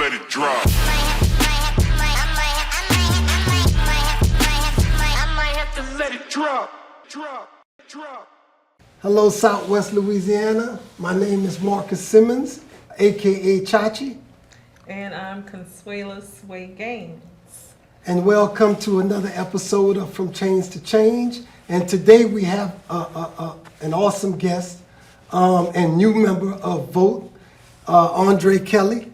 let it drop. Let it drop. Hello, Southwest Louisiana. My name is Marcus Simmons, aka Chachi, And I'm Consuela Sway Gaines. and welcome to another episode of From Change to Change. And today we have an awesome guest and new member of Vote, Andre Kelly.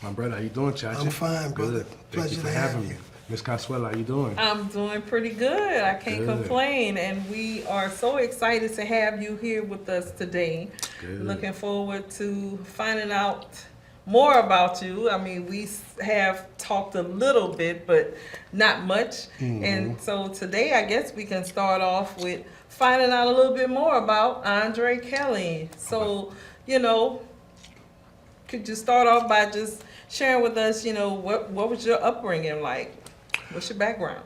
My brother, how you doing, Chachi? I'm fine, brother. Good. Thank Pleasure you for to have having you. me. Miss Consuela, how you doing? I'm doing pretty good. I can't Good. complain. And we are so excited to have you here with us today. Good. Looking forward to finding out more about you. I mean, we have talked a little bit, but not much. And so today, I guess we can start off with finding out a little bit more about Andre Kelly. So, could you start off by just sharing with us, what was your upbringing like? What's your background?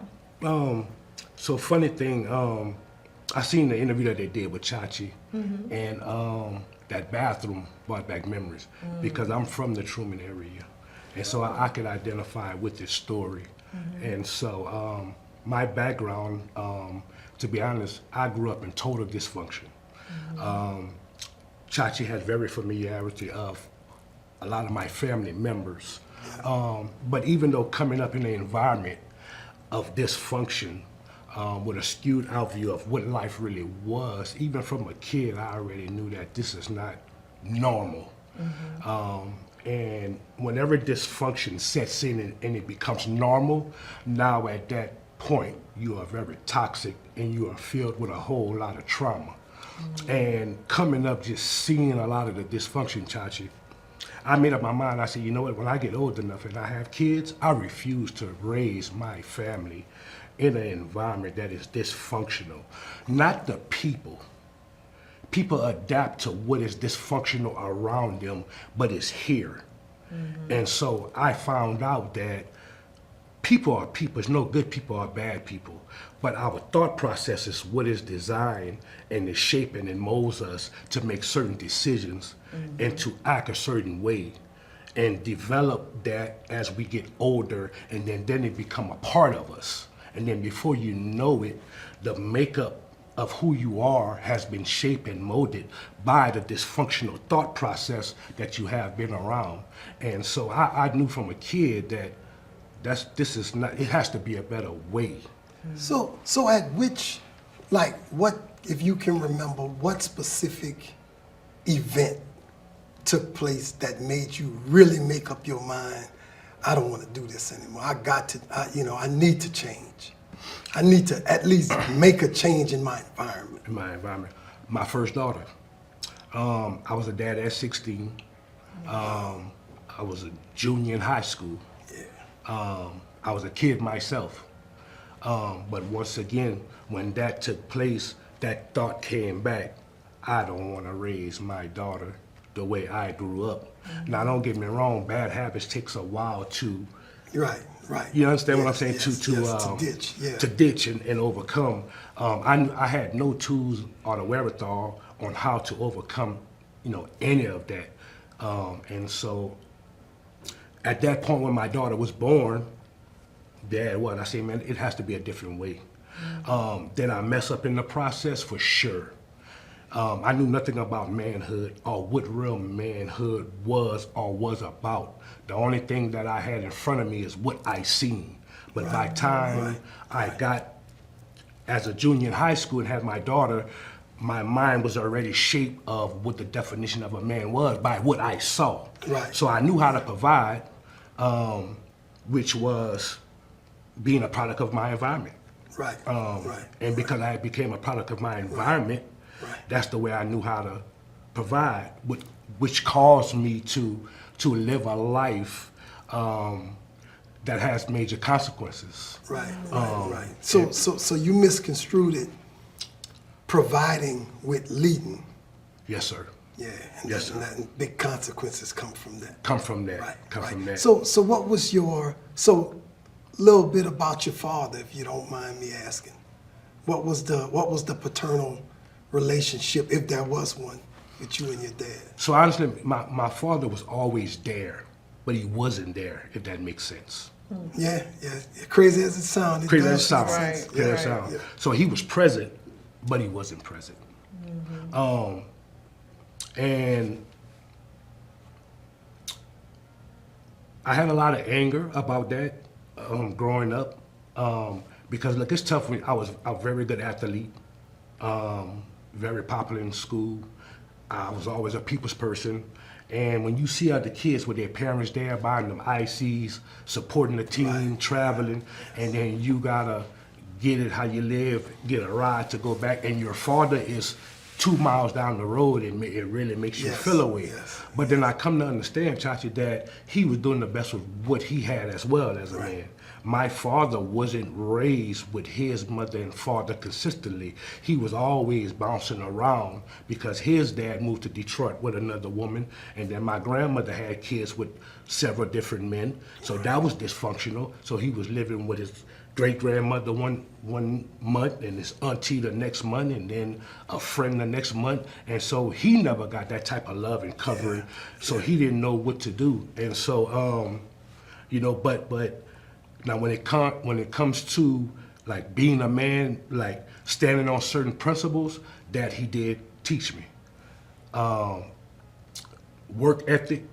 So funny thing, I seen the interview that they did with Chachi, and that bathroom brought back memories because I'm from the Truman area, and so I could identify with this story. And so my background, to be honest, I grew up in total dysfunction. Chachi had very familiarity of a lot of my family members, but even though coming up in an environment of dysfunction, with a skewed out view of what life really was, even from a kid, I already knew that this is not normal. And whenever dysfunction sets in and it becomes normal, now at that point, you are very toxic and you are filled with a whole lot of trauma. And coming up, just seeing a lot of the dysfunction, Chachi, I made up my mind. I said, you know what, when I get old enough and I have kids, I refuse to raise my family in an environment that is dysfunctional. Not the people. People adapt to what is dysfunctional around them, but it's here. And so I found out that people are people. There's no good people or bad people. But our thought process is what is designed and is shaping and molds us to make certain decisions and to act a certain way and develop that as we get older, and then it become a part of us. And then before you know it, the makeup of who you are has been shaped and molded by the dysfunctional thought process that you have been around. And so I knew from a kid that this is not, it has to be a better way. So at which, what, if you can remember, what specific event took place that made you really make up your mind, I don't want to do this anymore. I need to change. I need to at least make a change in my environment. In my environment. My first daughter. I was a dad at 16. I was a junior in high school. I was a kid myself. But once again, when that took place, that thought came back. I don't want to raise my daughter the way I grew up. Now, don't get me wrong, bad habits takes a while to... Right. You understand what I'm saying? To ditch, yeah. To ditch and overcome. I had no tools or the wherewithal on how to overcome, any of that. And so, at that point when my daughter was born, I say, man, it has to be a different way. Did I mess up in the process? For sure. I knew nothing about manhood or what real manhood was or was about. The only thing that I had in front of me is what I seen. But by the time I got as a junior in high school and had my daughter, my mind was already shaped of what the definition of a man was by what I saw. Right. So I knew how to provide, which was being a product of my environment. Right. And because I became a product of my environment, that's the way I knew how to provide, which caused me to live a life that has major consequences. Right. So you misconstrued it, providing with leading. Yes, sir. Yeah. Yes, sir. And big consequences come from that. Come from that. Right. From that. So what was a little bit about your father, if you don't mind me asking. What was the paternal relationship, if there was one, with you and your dad? So honestly, my father was always there. but he wasn't there, if that makes sense. Yeah. Crazy as it sounds, it Crazy does as it sounds. make Right. sense. Crazy as it Right. sounds. So he was present, but he wasn't present. And I had a lot of anger about that growing up because look, it's tough. When I was a very good athlete, very popular in school. I was always a people's person. And when you see other kids with their parents there buying them ICs, supporting the team, traveling, and then you gotta get it how you live, get a ride to go back, and your father is 2 miles down the road, it really makes you Yes, feel away. yes, But then I come to understand, Chachi, that he was doing the best with what he had as well as a man. My father wasn't raised with his mother and father consistently. He was always bouncing around because his dad moved to Detroit with another woman, and then my grandmother had kids with several different men. So that was dysfunctional. So he was living with his great-grandmother one month and his auntie the next month and then a friend the next month. And so he never got that type of love and covering. So he didn't know what to do. And so, but now when it comes to like being a man, like standing on certain principles, that he did teach me. Work ethic,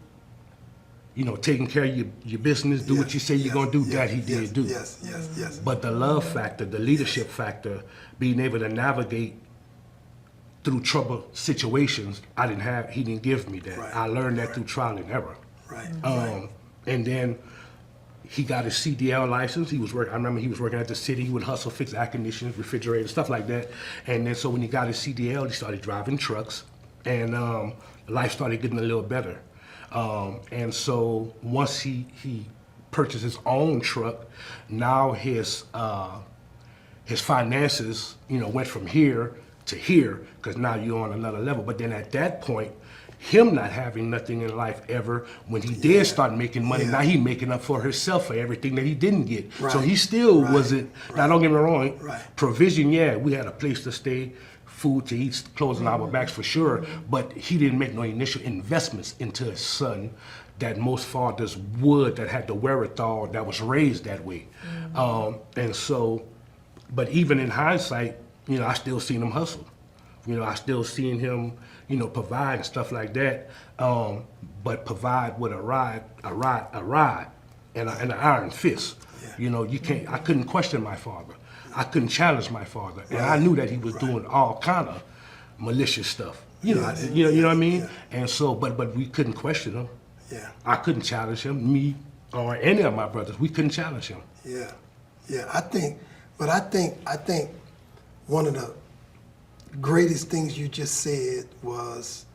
taking care of your business, do what you say you're gonna do, that he did do. Yes. But the love factor, the leadership factor, being able to navigate through trouble situations, he didn't give me that. Right, I learned that through trial and error. Right. And then he got his CDL license. I remember he was working at the city. He would hustle, fix air conditioners, refrigerators, stuff like that. And then so when he got his CDL, he started driving trucks, and life started getting a little better. And so once he purchased his own truck, now his finances, went from here to here, because now you're on another level. But then at that point, him not having nothing in life ever, when he did start making money, now he making up for himself for everything that he didn't get. So he still wasn't, now don't get me wrong, provision, we had a place to stay, food to eat, clothes on our backs for sure, but he didn't make no initial investments into his son that most fathers would, that had the wherewithal, that was raised that way. And so, but even in hindsight, I still seen him hustle. I still seen him, provide and stuff like that, but provide with a rod and an iron fist. I couldn't question my father. I couldn't challenge my father. And I knew that he was doing all kind of malicious stuff. You know what I mean? And so, but we couldn't question him. I couldn't challenge him, me or any of my brothers. We couldn't challenge him. I think one of the greatest things you just said was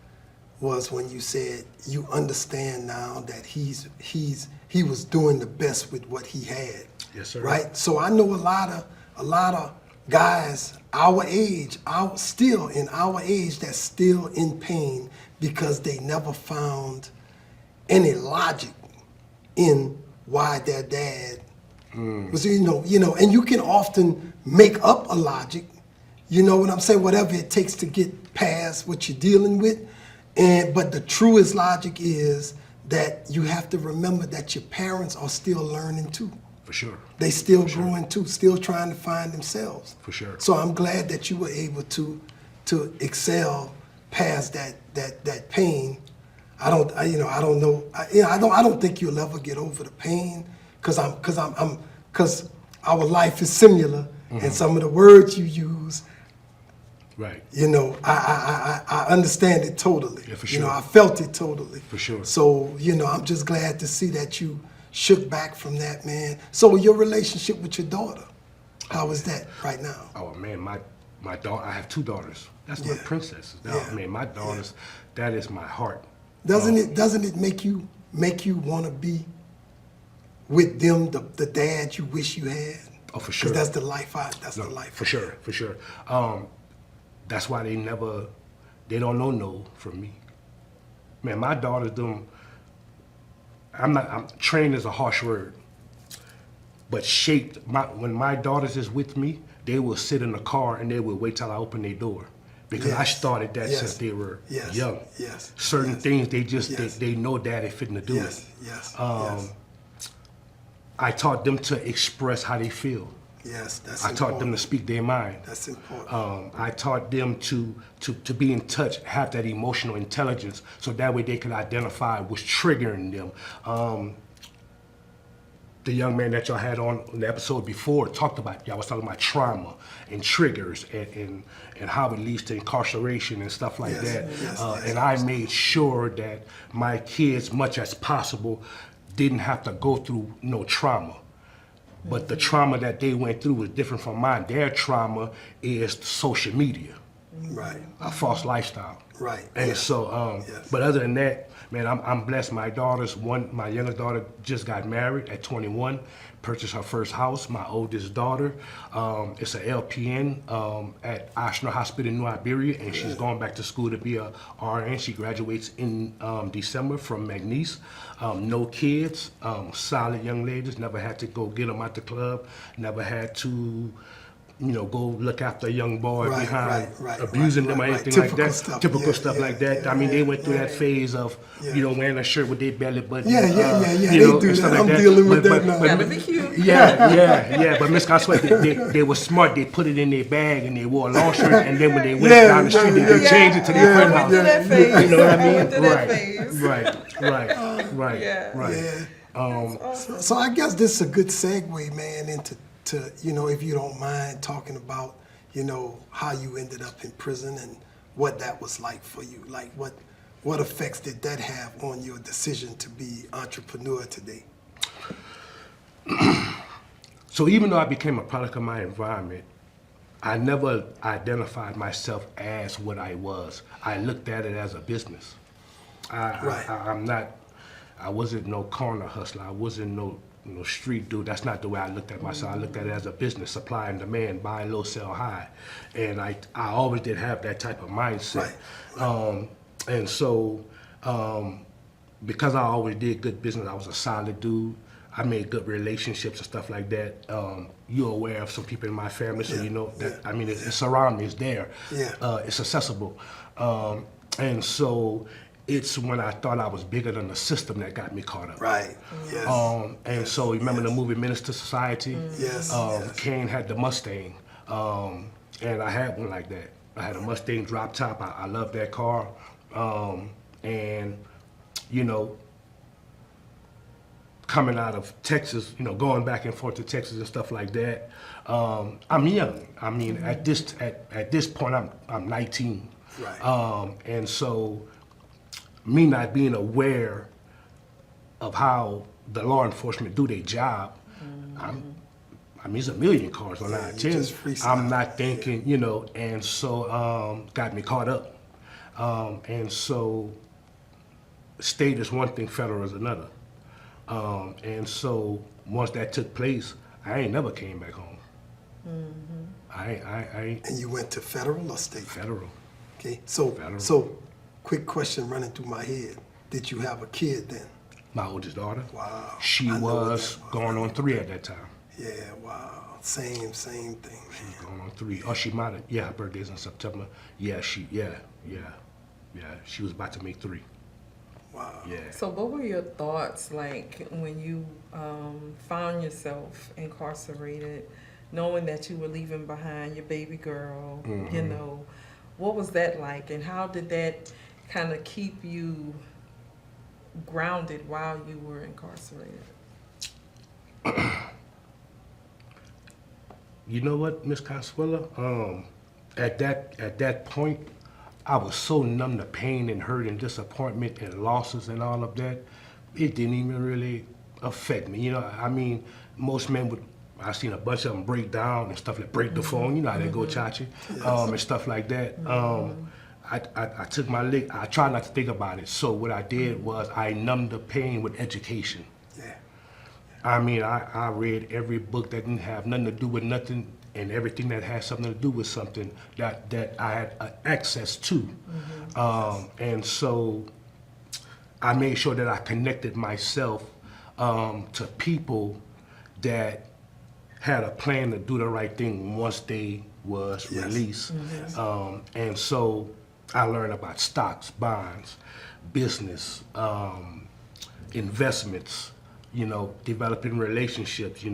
when you said you understand now that he was doing the best with what he had. Yes, sir. Right? So I know a lot of guys our age, still in our age, that's still in pain because they never found any logic in why their dad was, and you can often make up a logic, you know what I'm saying, whatever it takes to get past what you're dealing with. But the truest logic is that you have to remember that your parents are still learning too. For sure. They still growing too, still trying to find themselves. For sure. So I'm glad that you were able to excel past that pain. I don't know. I don't think you'll ever get over the pain because our life is similar, and some of the words you use. Right. I understand it totally. Yeah, for sure. I felt it totally. For sure. So, I'm just glad to see that you shook back from that, man. So your relationship with your daughter, how is that right now? Oh man, my daughter, I have 2 daughters. That's my princesses. Man, my daughters, that is my heart. Doesn't it make you want to be with them, the dad you wish you had? Oh, for sure. 'Cause that's the life. The life. For sure. That's why they don't know no from me. Man, my daughters, trained is a harsh word, but shaped, when my daughters is with me, they will sit in the car and they will wait till I open their door. because I Yes. started that Yes. since they were Yes. young. Yes. Certain Yes. things they just Yes. they know daddy fitting to do Yes. it. Yes. Um, Yes. I taught them to express how they feel. Yes. That's I taught them to important. speak their mind. That's important. I taught them to be in touch, have that emotional intelligence, so that way they could identify what's triggering them. The young man that y'all had on the episode before talked about, y'all was talking about trauma and triggers and how it leads to incarceration and stuff like Yes, that. yes, yes. And I made sure that my kids, much as possible, didn't have to go through no trauma. But the trauma that they went through was different from mine. Their trauma is social media, Right. a false lifestyle. Right. And Yes. so, Yes. but other than that, man, I'm blessed. My youngest daughter just got married at 21, purchased her first house. My oldest daughter is an LPN at Ashna Hospital in New Iberia, and she's going back to school to be a RN. She graduates in December from McNeese. No kids, solid young ladies. Never had to go get them out the club. Never had to, go look after a young boy Right, behind right, abusing right, them or right, right. anything like Typical that. stuff. Typical Yeah, stuff yeah, like that. yeah, I mean, they yeah, went through that yeah. phase of, Yeah. wearing a shirt with their belly button. Yeah, and they do and stuff that. like I'm dealing with that now. Gotta be cute. Yeah. But Miss Consuelo, they were smart. They put it in their bag and they wore a long shirt. And then when they went Yeah, down the street, they yeah, could change it to their I friend went house. through that phase. You know what I mean? went through that phase. Right. Yeah. Right. So I guess this is a good segue, man, into if you don't mind talking about, how you ended up in prison and what that was like for you. Like what effects did that have on your decision to be entrepreneur today? So even though I became a product of my environment, I never identified myself as what I was. I looked at it as a business. Right. I wasn't no corner hustler. I wasn't no street dude. That's not the way I looked at myself. I looked at it as a business, supply and demand, buy low, sell high. And I always did have that type of mindset. Right. And so, because I always did good business, I was a solid dude. I made good relationships and stuff like that. You're aware of some people in my family, so Yeah, you know that. yeah, I mean, it's around me. It's there. Yeah. It's accessible. And so, it's when I thought I was bigger than the system that got me caught up. Right. Yes. And so, remember the movie Minister Society? Yes, yes. Kane had the Mustang, and I had one like that. I had a Mustang drop top. I love that car, and coming out of Texas, going back and forth to Texas and stuff like that. I'm young. I mean, at this point, I'm 19. Right. And so, me not being aware of how the law enforcement do their job, I mean, there's a million cars on Yeah, I-10. you just freestyle. I'm not thinking, and so got me caught up. And so, state is one thing, federal is another. And so, once that took place, I ain't never came back home. I And you went to federal or state? federal. Okay. So Federal. quick question running through my head. Did you have a kid then? My oldest daughter. Wow. She I know what was that was. going on 3 at that time. Yeah, wow. Same thing, man. Going on 3. Oh, she might have. Yeah, her birthday's in September. Yeah, she was about to make 3. Wow. Yeah. So what were your thoughts like when you found yourself incarcerated, knowing that you were leaving behind your baby girl, what was that like, and how did that kind of keep you grounded while you were incarcerated? You know what, Miss Consuela? At that point, I was so numb to pain and hurt and disappointment and losses and all of that, it didn't even really affect me. I mean, most men would. I seen a bunch of them break down and stuff like break the phone. You know how they go, Chachi, and stuff like that. I took my lick. I tried not to think about it. So what I did was I numbed the pain with education. Yeah. I mean, I read every book that didn't have nothing to do with nothing, and everything that had something to do with something that I had access to. And so I made sure that I connected myself to people that had a plan to do the right thing once they was Yes. released. And so I learned about stocks, bonds, business, investments, developing relationships,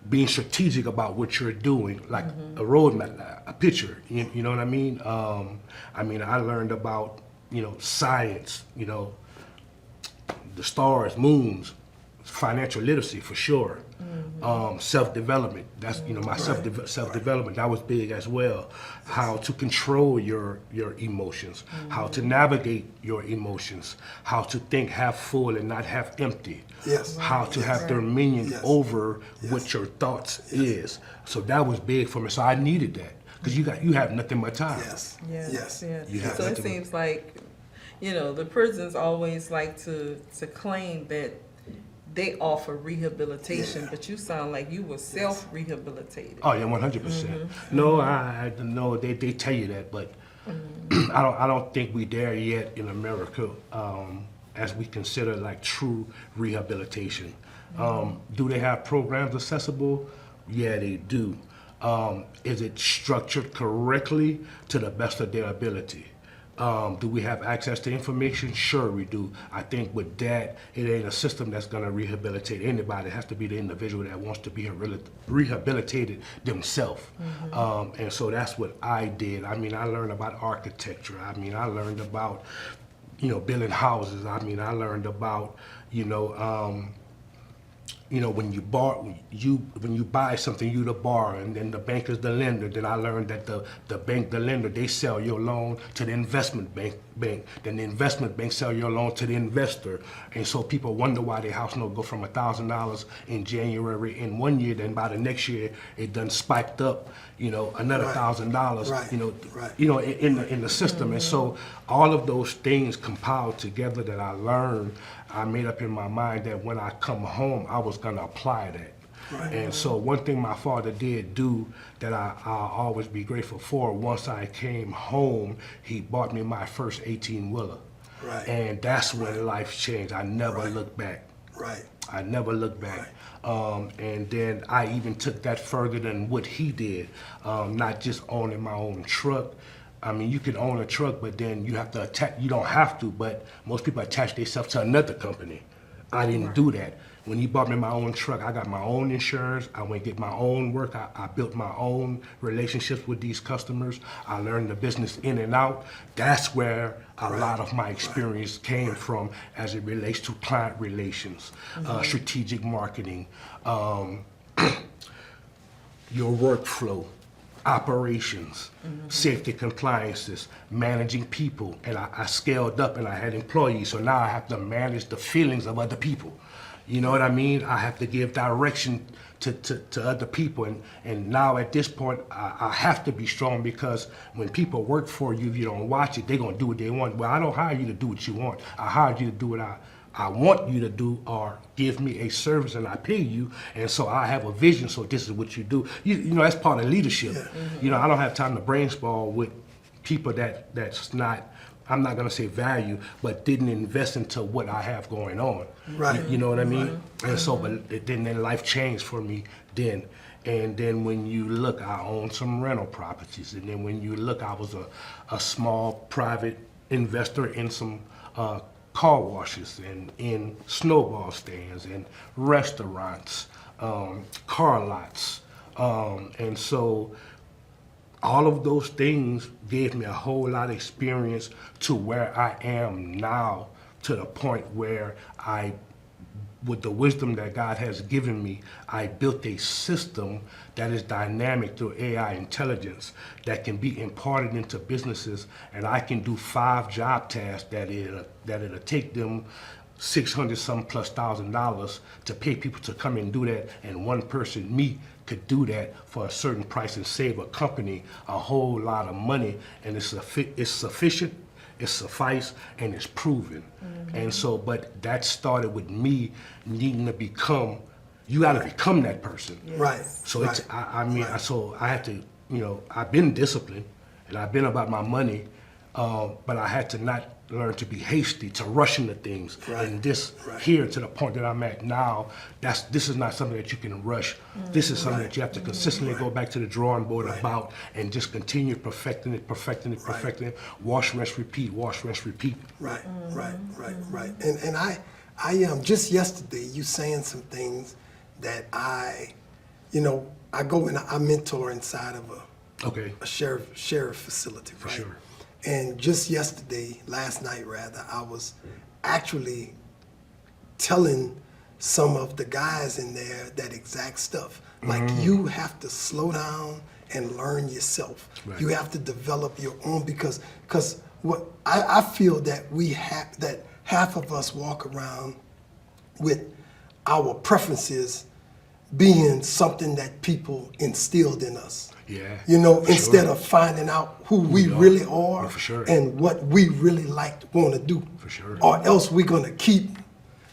being strategic about what you're doing, like a roadmap, a picture. You know what I mean? I learned about science, the stars, moons, financial literacy for sure. Self-development. That's my self-development. That was big as well. How to control your emotions, how to navigate your emotions, how to think half full and not half empty. Yes. How to have dominion Yes. over Yes. what your thoughts is. So that was big for me. So I needed that because you have nothing but time. Yes. Yes, yes. You have So it to- seems like, the prisons always like to claim that they offer rehabilitation, Yeah. but you sound like you were self-rehabilitated. Oh yeah, 100%. No, I no, they tell you that, but I don't think we there yet in America as we consider like true rehabilitation. Do they have programs accessible? Yeah, they do. Is it structured correctly to the best of their ability? Do we have access to information? Sure we do. I think with that, it ain't a system that's gonna rehabilitate anybody. It has to be the individual that wants to be rehabilitated themselves. And so that's what I did. I learned about architecture. I learned about, building houses. I learned about, when you buy something, you the borrower, and then the bank is the lender. Then I learned that the bank, the lender, they sell your loan to the investment bank. Then the investment bank sell your loan to the investor. And so people wonder why their house note go from $1,000 in January in 1 year, then by the next year it done spiked up, another $1,000, Right. in the system. And so all of those things compiled together that I learned, I made up in my mind that when I come home, I was gonna apply that. Right. And so one thing my father did do that I'll always be grateful for, once I came home, he bought me my first 18-wheeler. Right. And that's when life changed. I never looked back. Right. I never looked back. And then I even took that further than what he did, not just owning my own truck. You can own a truck, but then you have to you don't have to, but most people attach themselves to another company. I didn't do that. When he bought me my own truck, I got my own insurance. I went get my own work. I built my own relationships with these customers. I learned the business in and out. That's where a lot of my experience came from as it relates to client relations, strategic marketing, your workflow, operations, safety compliances, managing people. And I scaled up and I had employees, so now I have to manage the feelings of other people. You know what I mean? I have to give direction to other people. And now at this point, I have to be strong, because when people work for you, if you don't watch it, they're going to do what they want. Well, I don't hire you to do what you want. I hired you to do what I want you to do, or give me a service and I pay you. And so I have a vision, so this is what you do. That's part of leadership. I don't have time to brainstorm with people that's not, I'm not gonna say value, but didn't invest into what I have going on. Right. You know what I mean? And so, but then life changed for me then. And then when you look, I owned some rental properties. And then when you look, I was a small private investor in some car washes and in snowball stands and restaurants, car lots. And so all of those things gave me a whole lot of experience to where I am now, to the point where with the wisdom that God has given me, I built a system that is dynamic through AI intelligence that can be imparted into businesses, and I can do 5 job tasks that it'll take them $600 some plus $1,000 to pay people to come and do that, and one person, me, could do that for a certain price and save a company a whole lot of money, and it's sufficient, it's suffice, and it's proven. And so, but that started with me needing to become, you got to become that person. Right. So it's, so I have to, I've been disciplined, and I've been about my money, But I had to not learn to be hasty, to rush into things. Right. And this Right. here to the point that I'm at now, this is not something that you can rush. This is something Right. that you have to consistently go back to the drawing board Right. about and just continue perfecting it, perfecting it, Right. perfecting it. Wash, rinse, repeat, wash, rinse, repeat. Right, right. And I just yesterday you saying some things that I go and I mentor inside of Okay. a sheriff facility, right? sure. And just last night rather, I was actually telling some of the guys in there that exact stuff. Like you have to slow down and learn yourself. Right. You have to develop your own because what I feel that that half of us walk around with our preferences being something that people instilled in us. Yeah, for Instead sure. of finding out who we we are. really are Oh, for sure. and what we really want to do. For sure. Or else we're going to keep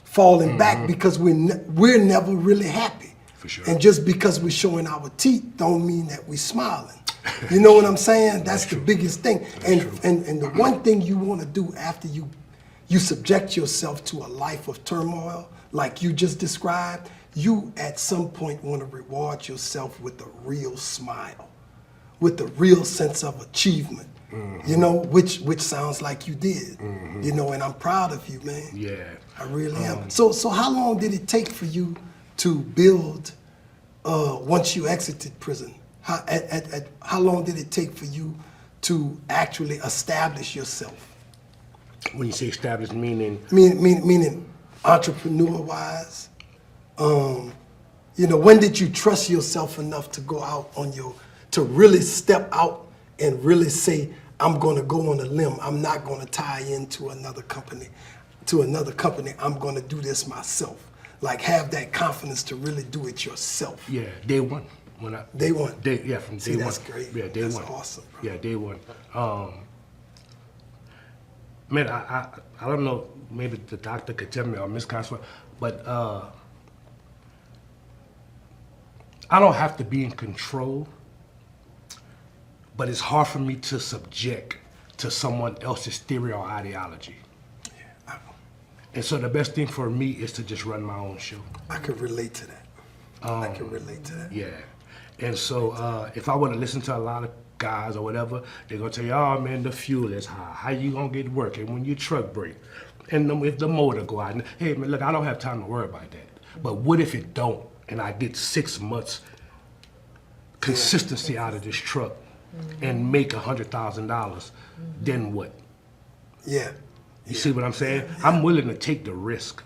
falling back because we're never really happy. For sure. And just because we're showing our teeth don't mean that we're smiling. You know what I'm saying? That's the true. biggest thing. That's true. And the one thing you want to do after you subject yourself to a life of turmoil, like you just described, you at some point want to reward yourself with a real smile, with a real sense of achievement, which sounds like you did, and I'm proud of you, man. Yeah. I really am. So how long did it take for you to build once you exited prison? How long did it take for you to actually establish yourself? When you say established, meaning Meaning entrepreneur-wise. When did you trust yourself enough to go out to really step out and really say, I'm going to go on a limb. I'm not going to tie into another company. I'm going to do this myself. Like have that confidence to really do it yourself. yeah, day one. Day one. From day See, one. that's great. Yeah, day That's one. awesome, bro. Yeah, day one. Man, I don't know. Maybe the doctor could tell me or Miss Consuelo, but I don't have to be in control. But it's hard for me to subject to someone else's theory or ideology. And so the best thing for me is to just run my own show. I could relate to that. I can relate to that. Yeah. And so if I want to listen to a lot of guys or whatever, they're going to tell you, oh man, the fuel is high. How you going to get working when your truck break? And then if the motor go out, hey man, look, I don't have time to worry about that. But what if it don't? And I get 6 months consistency out of this truck and make $100,000, then what? Yeah. You see what I'm saying? I'm willing to take the risk.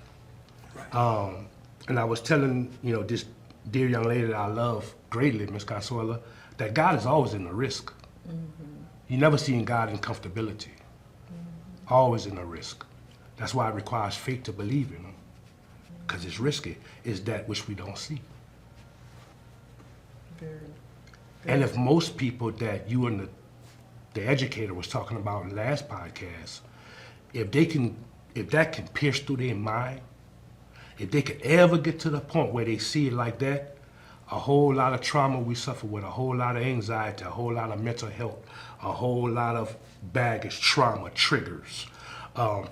And I was telling, this dear young lady that I love greatly, Miss Consuela, that God is always in the risk. You never seen God in comfortability. Always in the risk. That's why it requires faith to believe in Him. Because it's risky. It's that which we don't see. And if most people that you and the educator was talking about in the last podcast, if that can pierce through their mind, if they could ever get to the point where they see it like that, a whole lot of trauma we suffer with, a whole lot of anxiety, a whole lot of mental health, a whole lot of baggage, trauma, triggers,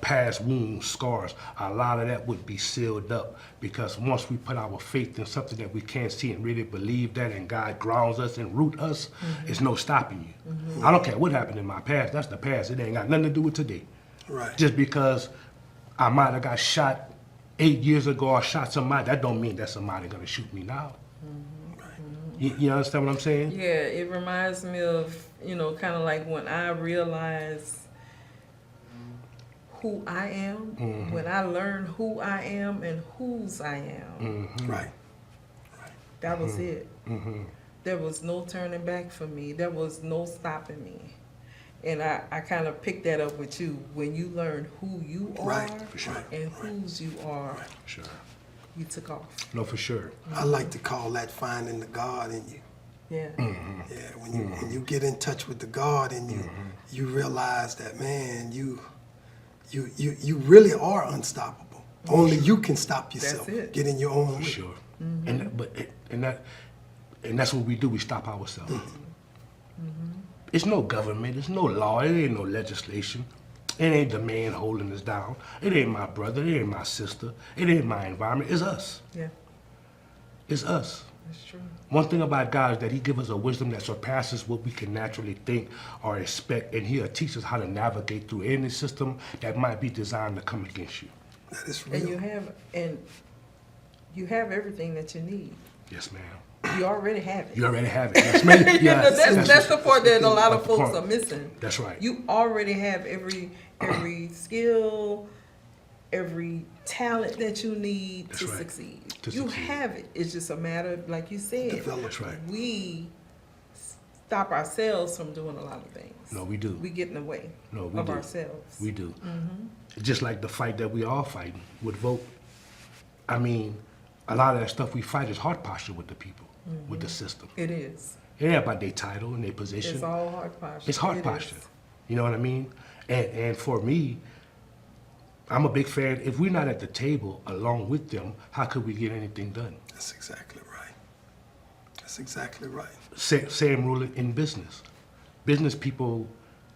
past wounds, scars, a lot of that would be sealed up because once we put our faith in something that we can't see and really believe that and God grounds us and root us, there's no stopping you. I don't care what happened in my past, that's the past. It ain't got nothing to do with today. Right. Just because I might have got shot 8 years ago or shot somebody, that don't mean that somebody gonna shoot me now. You understand what I'm saying? Yeah, it reminds me of, kind of like when I realized who I am, when I learned who I am and whose I am. Right. That was it. There was no turning back for me. There was no stopping me. And I kind of picked that up with you. When you learn who you are Right, for sure. and whose you are, Sure. you took off. No, for sure. I like to call that finding the God in you. Yeah. Yeah, when you get in touch with the God in you, you realize that, man, you really are unstoppable. Only you can stop yourself. That's it. Get in your own way. For sure. And that's what we do. We stop ourselves. It's no government, it's no law, it ain't no legislation. It ain't the man holding us down. It ain't my brother, it ain't my sister, it ain't my environment, it's us. Yeah, It's us. that's true. One thing about God is that he gives us a wisdom that surpasses what we can naturally think or expect, and he'll teach us how to navigate through any system that might be designed to come against you. That is And real. you have everything that you need. Yes, ma'am. You already have it. You already have it. Yes, ma'am. Yes, That's the part that a lot of That's the folks part. are missing. That's right. You already have every skill, every talent that you need That's to right. succeed. To You succeed. have it. It's just a matter of, like you said, Develop. That's right. we stop ourselves from doing a lot of things. No, we do. We get in the way No, we of do. ourselves. We do. Just like the fight that we all fighting with vote. I mean, a lot of that stuff we fight is heart posture with the people, with the system. It is. It ain't about their title and their position. It's all heart posture. It's heart It posture. is. You know what I mean? And for me, I'm a big fan. If we're not at the table along with them, how could we get anything done? That's exactly right. That's exactly right. Same rule in business. Business people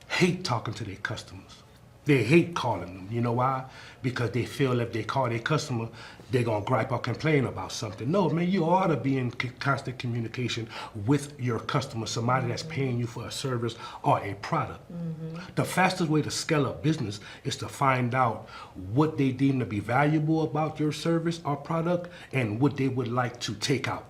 hate talking to their customers. They hate calling them. You know why? Because they feel if they call their customer, they're going to gripe or complain about something. No, man, you ought to be in constant communication with your customer, somebody that's paying you for a service or a product. The fastest way to scale up business is to find out what they deem to be valuable about your service or product and what they would like to take out.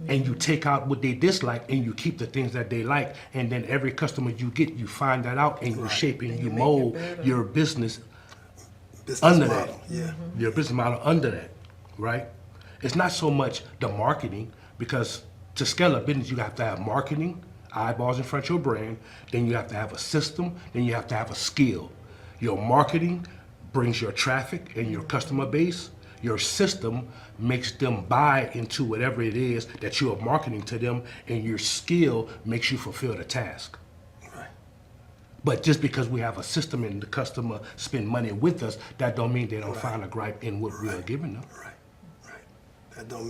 And you take out what they dislike and you keep the things that they like, and then every customer you get, you find that out and you shape and And you you make it mold better. your business Business under model. that. Yeah. Your business model under that, right? It's not so much the marketing, because to scale a business, you have to have marketing, eyeballs in front of your brand, then you have to have a system, then you have to have a skill. Your marketing brings your traffic and your customer base. Your system makes them buy into whatever it is that you are marketing to them, and your skill makes you fulfill the task. Right. But just because we have a system and the customer spend money with us, that don't mean they don't find a gripe in what we are giving them. Right. Right. That don't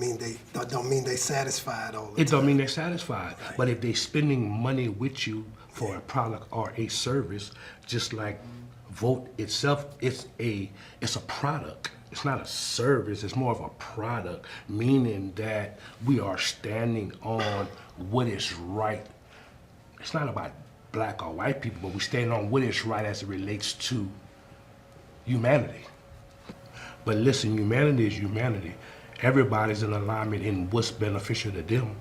mean they satisfied all the It time. don't mean they're satisfied. But if they spending money with you for a product or a service, just like Vote itself, it's a product. It's not a service, it's more of a product, meaning that we are standing on what is right. It's not about black or white people, but we stand on what is right as it relates to humanity. But listen, humanity is humanity. Everybody's in alignment in what's beneficial to them.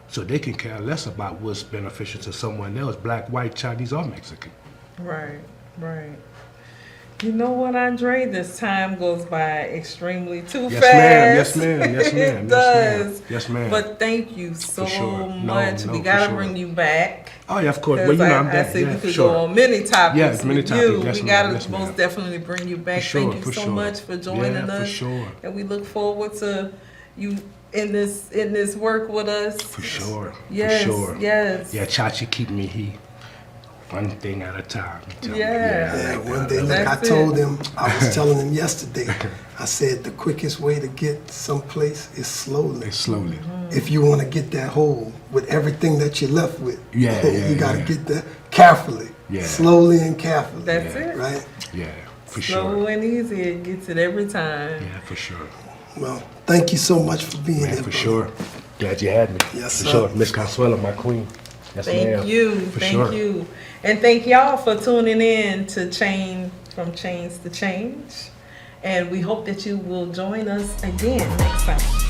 So they can care less about what's beneficial to someone else, black, white, Chinese, or Mexican. Right, right. You know what, Andre? This time goes by extremely too Yes, fast. ma'am. Yes, ma'am. Yes, ma'am. It Yes, does. ma'am. Yes, ma'am. But thank you so sure. No, much. no, We for gotta sure. bring you back. Oh, yeah, of course. Well, 'Cause you know, I'm I back. see Yeah, we could sure. go on many topics Yes, many with topics. you. Yes, We ma'am. gotta Yes, ma'am. most definitely bring you back. For sure, Thank you for so sure. much for joining Yeah, us. for sure. And we look forward to you in this work with us. For sure. Yes, For sure. yes. Yeah, Chachi keep me here. One thing at a time. you tell me. Yeah. Yeah, one day, look, That's I told it. him, I was telling him yesterday, I said the quickest way to get someplace is slowly. It's slowly. If you want to get that hole with everything that you're left with, Yeah, yeah, you got to yeah. get that carefully, Yeah. slowly and carefully. That's it. Right? Yeah, for Slow sure. and easy, it gets it every time. Yeah, for sure. Well, thank you so much for being Man, here. for brother. sure. Glad you had me. Yes, for sir. sure. Miss Consuelo, my queen. Yes, Thank ma'am. you. For Thank sure. you. And thank y'all for tuning in to From Change to Change. And we hope that you will join us again next time.